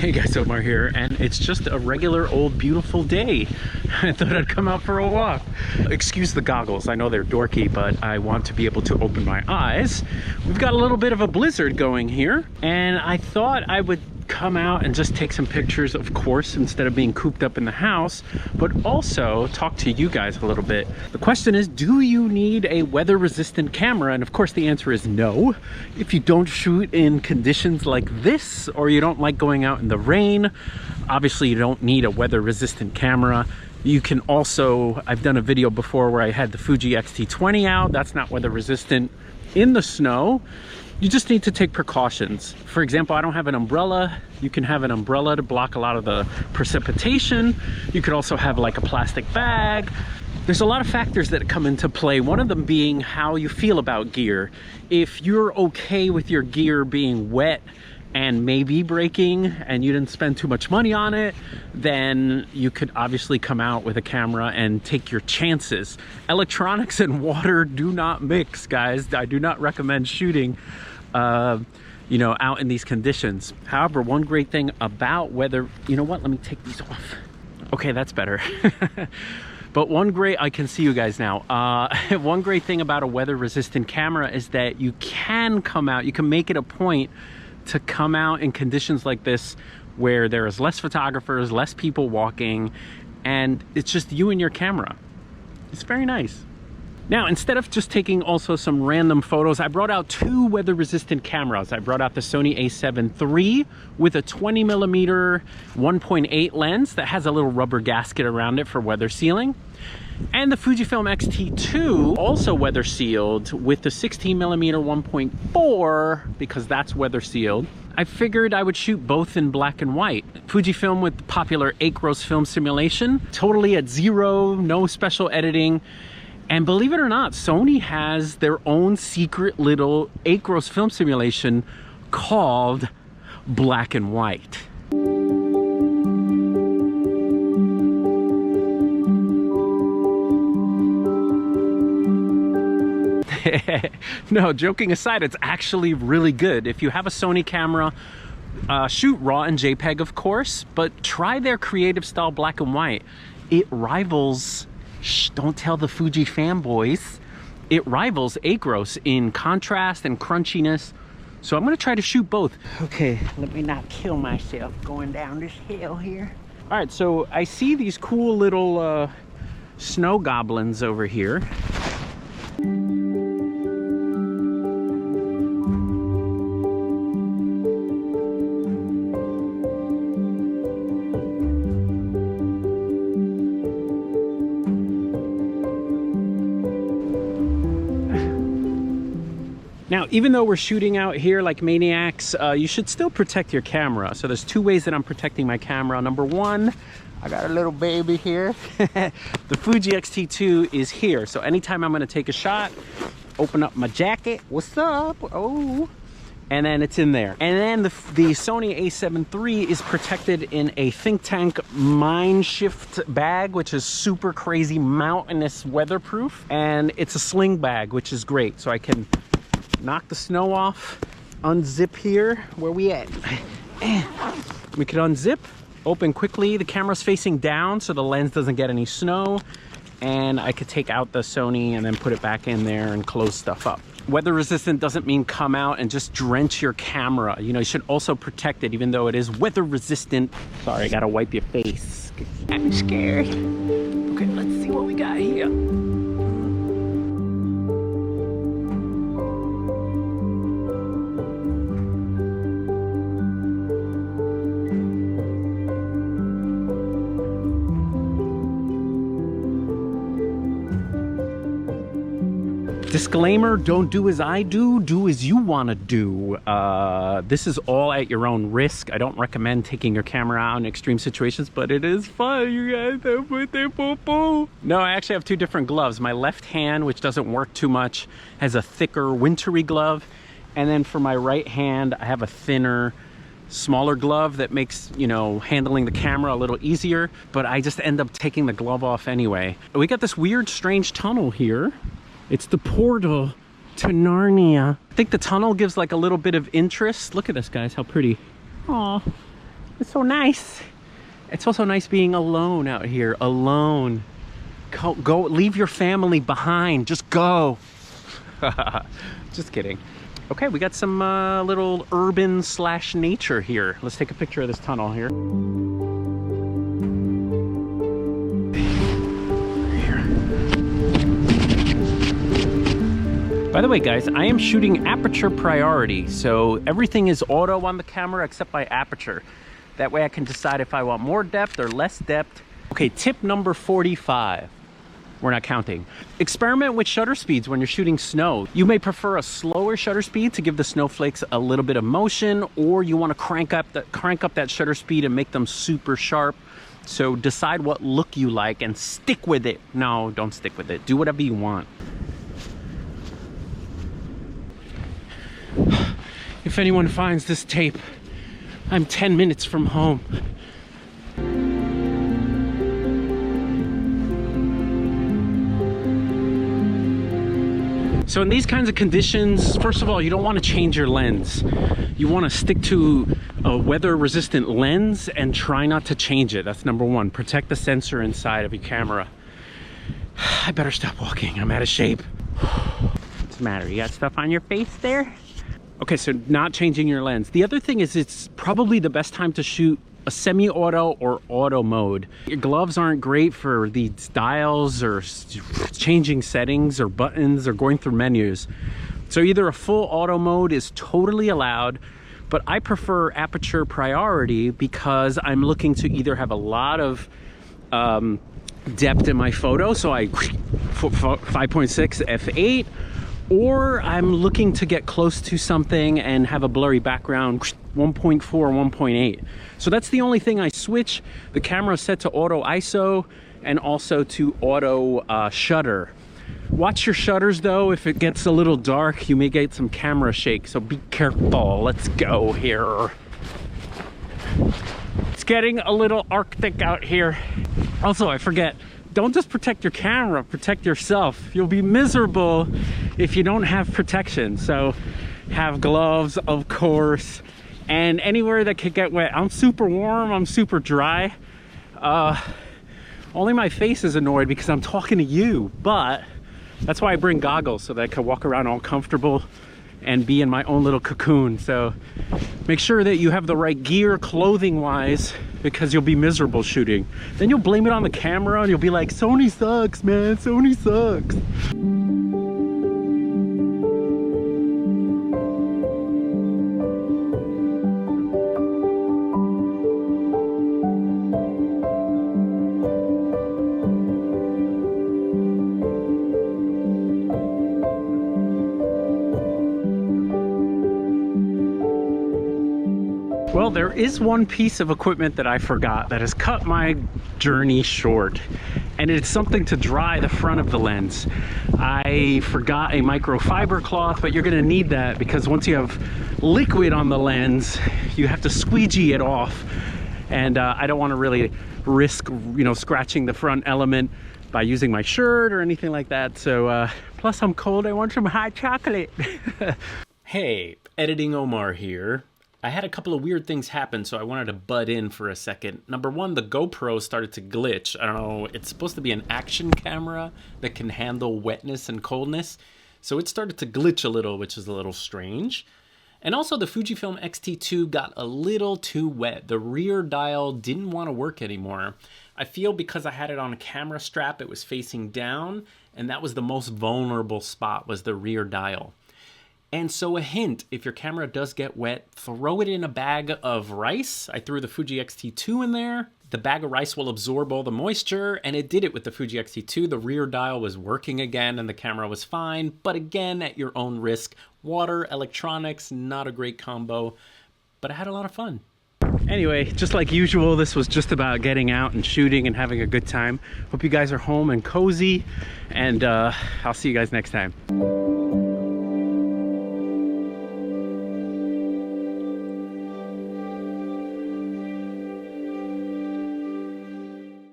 Hey guys, Omar here, and it's just a regular old beautiful day. I thought I'd come out for a walk. Excuse the goggles, I know they're dorky, but I want to be able to open my eyes. We've got a little bit of a blizzard going here, and I thought I would come out and just take some pictures, of course, instead of being cooped up in the house, but also talk to you guys a little bit. The question is, do you need a weather resistant camera? And of course the answer is no. If you don't shoot in conditions like this, or you don't like going out in the rain, obviously you don't need a weather resistant camera. You can also, I've done a video before where I had the Fuji XT2 out. That's not weather resistant in the snow. You just need to take precautions. For example, I don't have an umbrella. You can have an umbrella to block a lot of the precipitation. You could also have like a plastic bag. There's a lot of factors that come into play, one of them being how you feel about gear. If you're okay with your gear being wet and maybe breaking and you didn't spend too much money on it, then you could obviously come out with a camera and take your chances. Electronics and water do not mix, guys. I do not recommend shooting you know, out in these conditions. However, one great thing about weather, you know what, let me take these off. Okay, that's better. But one great, I can see you guys now. One great thing about a weather resistant camera is that you can come out, you can make it a point to come out in conditions like this where there is less photographers, less people walking, and it's just you and your camera. It's very nice. Now, instead of just taking also some random photos, I brought out two weather resistant cameras. I brought out the Sony a7 III with a 20mm 1.8 lens that has a little rubber gasket around it for weather sealing, and the Fujifilm XT2, also weather sealed, with the 16mm 1.4 because that's weather sealed. I figured I would shoot both in black and white. Fujifilm with the popular Acros film simulation, totally at zero, no special editing. And believe it or not, Sony has their own secret little Acros film simulation called black and white. No, joking aside, it's actually really good. If you have a Sony camera, shoot RAW and JPEG, of course, but try their creative style black and white. It rivals, shh, don't tell the Fuji fanboys, it rivals Acros in contrast and crunchiness. So I'm gonna try to shoot both. Okay, let me not kill myself going down this hill here. All right, so I see these cool little snow goblins over here. Now, even though we're shooting out here like maniacs, you should still protect your camera. So there's two ways that I'm protecting my camera. Number one, I got a little baby here. The Fuji X-T2 is here. So anytime I'm gonna take a shot, open up my jacket, what's up? Oh, and then it's in there. And then the Sony a7 III is protected in a Think Tank Mind Shift bag, which is super crazy mountainous weatherproof. And it's a sling bag, which is great. So I can knock the snow off, unzip here. Where we at? We could unzip, open quickly. The camera's facing down so the lens doesn't get any snow, and I could take out the Sony and then put it back in there and close stuff up. Weather resistant doesn't mean come out and just drench your camera. You know, you should also protect it, even though it is weather resistant. Sorry, I gotta wipe your face. I'm scared. Okay, let's see what we got here. Disclaimer, don't do as I do, do as you want to do. This is all at your own risk. I don't recommend taking your camera out in extreme situations, but it is fun, you guys. No, I actually have two different gloves. My left hand, which doesn't work too much, has a thicker wintry glove. And then for my right hand, I have a thinner, smaller glove that makes, you know, handling the camera a little easier, but I just end up taking the glove off anyway. We got this weird, strange tunnel here. It's the portal to Narnia. I think the tunnel gives like a little bit of interest. Look at this, guys, how pretty. Aw. It's so nice. It's also nice being alone out here, alone. Go, leave your family behind. Just go. Just kidding. Okay, we got some little urban / nature here. Let's take a picture of this tunnel here. By the way, guys, I am shooting Aperture Priority, so everything is auto on the camera except by aperture. That way I can decide if I want more depth or less depth. Okay, tip number 45. We're not counting. Experiment with shutter speeds when you're shooting snow. You may prefer a slower shutter speed to give the snowflakes a little bit of motion, or you want to crank up that shutter speed and make them super sharp. So decide what look you like and stick with it. No, don't stick with it. Do whatever you want. If anyone finds this tape, I'm 10 minutes from home. So in these kinds of conditions, first of all, you don't want to change your lens. You want to stick to a weather-resistant lens and try not to change it. That's number one. Protect the sensor inside of your camera. I better stop walking. I'm out of shape. What's the matter? You got stuff on your face there? Okay, so not changing your lens. The other thing is it's probably the best time to shoot a semi-auto or auto mode. Your gloves aren't great for these dials or changing settings or buttons or going through menus. So either a full auto mode is totally allowed, but I prefer Aperture Priority because I'm looking to either have a lot of depth in my photo, so I 5.6 f8, or I'm looking to get close to something and have a blurry background, 1.4 or 1.8. So that's the only thing I switch. The camera is set to auto ISO and also to auto shutter. Watch your shutters though. If it gets a little dark, you may get some camera shake, so be careful. Let's go here. It's getting a little Arctic out here. Also, I forget, don't just protect your camera, protect yourself. You'll be miserable if you don't have protection. So have gloves, of course, and anywhere that could get wet. I'm super warm, I'm super dry. Only my face is annoyed because I'm talking to you, but that's why I bring goggles, so that I can walk around all comfortable and be in my own little cocoon. So make sure that you have the right gear clothing wise, because you'll be miserable shooting. Then you'll blame it on the camera and you'll be like, Sony sucks, man, Sony sucks. Well, there is one piece of equipment that I forgot that has cut my journey short, and it's something to dry the front of the lens. I forgot a microfiber cloth, but you're gonna need that because once you have liquid on the lens, you have to squeegee it off. And I don't wanna really risk, scratching the front element by using my shirt or anything like that. So, plus I'm cold, I want some hot chocolate. Hey, editing Omar here. I had a couple of weird things happen, so I wanted to butt in for a second. Number one, the GoPro started to glitch. I don't know, it's supposed to be an action camera that can handle wetness and coldness. So it started to glitch a little, which is a little strange. And also the Fujifilm XT2 got a little too wet. The rear dial didn't want to work anymore. I feel because I had it on a camera strap, it was facing down, and that was the most vulnerable spot, was the rear dial. And so a hint, if your camera does get wet, throw it in a bag of rice. I threw the Fuji XT2 in there. The bag of rice will absorb all the moisture, and it did it with the Fuji XT2. The rear dial was working again and the camera was fine, but again, at your own risk. Water, electronics, not a great combo, but I had a lot of fun. Anyway, just like usual, this was just about getting out and shooting and having a good time. Hope you guys are home and cozy, and I'll see you guys next time.